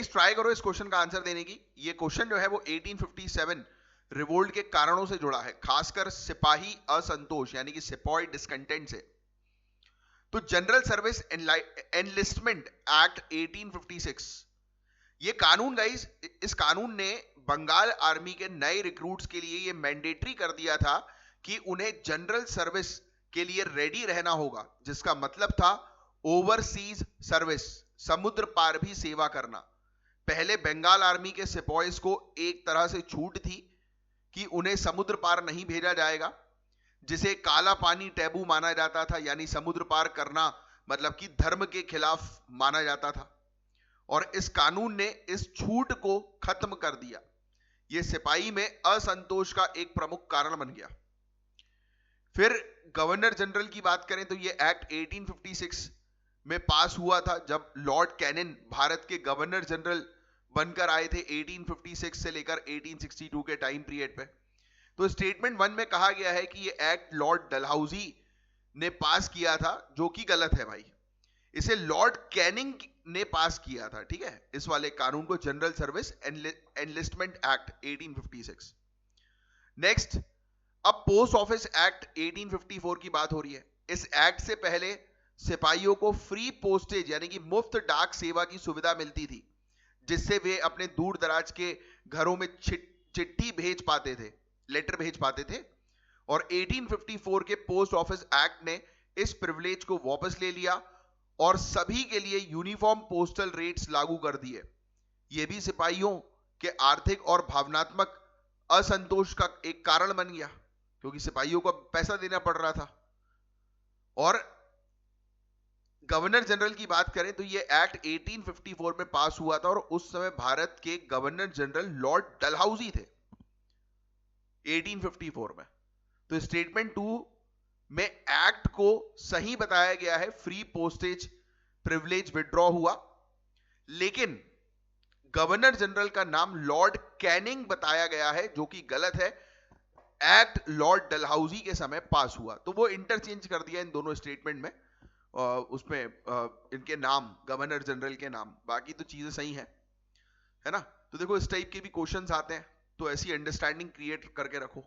Guys try करो इस question का आंसर देने की। ये क्वेश्चन जो है वो 1857 रिवोल्ट के कारणों से जुड़ा है, खासकर सिपाही असंतोष यानी कि सिपॉय डिस्कंटेंट से। तो जनरल सर्विस एनलिस्टमेंट एक्ट 1856, ये कानून गाइस, इस कानून ने बंगाल आर्मी के नए रिक्रूट्स के लिए ये मैंडेटरी कर दिया था कि उन्हें जनरल सर्विस के लिए रेडी रहना होगा, जिसका मतलब था ओवरसीज सर्विस, समुद्र पार भी सेवा करना। पहले बंगाल आर्मी के सिपॉयज को एक तरह से छूट थी कि उन्हें समुद्र पार नहीं भेजा जाएगा, जिसे काला पानी टैबू माना जाता था, यानी समुद्र पार करना मतलब कि धर्म के खिलाफ माना जाता था। और इस कानून ने इस छूट को खत्म कर दिया। यह सिपाही में असंतोष का एक प्रमुख कारण बन गया। फिर गवर्नर जनरल की बात करें तो यह एक्ट 1856 में पास हुआ था जब लॉर्ड कैनिन भारत के गवर्नर जनरल बनकर आए थे 1856 से लेकर 1862 के टाइम पीरियड पे। तो स्टेटमेंट 1 में कहा गया है कि यह एक्ट लॉर्ड डलहौजी ने पास किया था, जो कि गलत है भाई। इसे लॉर्ड कैनिंग ने पास किया था, ठीक है, इस वाले कानून को, general service enlistment act 1856। Next, अब पोस्ट ऑफिस एक्ट 1854 की बात हो रही है। इस एक्ट से पहले सिपाहियों को फ्री पोस्टेज यानी कि मुफ्त डाक सेवा की सुविधा मिलती थी, जिससे वे अपने दूर दराज के घरों में चिट्ठी भेज पाते थे, लेटर भेज पाते थे। और 1854 के पोस्ट ऑफिस एक्ट ने इस प्रिविलेज को वापस ले लिया और सभी के लिए यूनिफॉर्म पोस्टल रेट्स लागू कर दिए। यह भी सिपाहियों के आर्थिक और भावनात्मक असंतोष का एक कारण बन गया, क्योंकि सिपाहियों को पैसा देना पड़ रहा था। और गवर्नर जनरल की बात करें तो यह एक्ट 1854 में पास हुआ था और उस समय भारत के गवर्नर जनरल लॉर्ड डलहौजी थे 1854 में। तो स्टेटमेंट 2 में एक्ट को सही बताया गया है, फ्री पोस्टेज प्रिविलेज विड्रॉ हुआ, लेकिन गवर्नर जनरल का नाम लॉर्ड कैनिंग बताया गया है, जो कि गलत है। एक्ट लॉर्ड डलहौजी के समय पास हुआ, तो वो इंटरचेंज कर दिया इन दोनों स्टेटमेंट में, उसमें इनके नाम, गवर्नर जनरल के नाम, बाकी तो चीजें सही है ना। तो देखो इस टाइप के भी क्वेश्चंस आते हैं, तो ऐसी अंडरस्टैंडिंग क्रिएट करके रखो।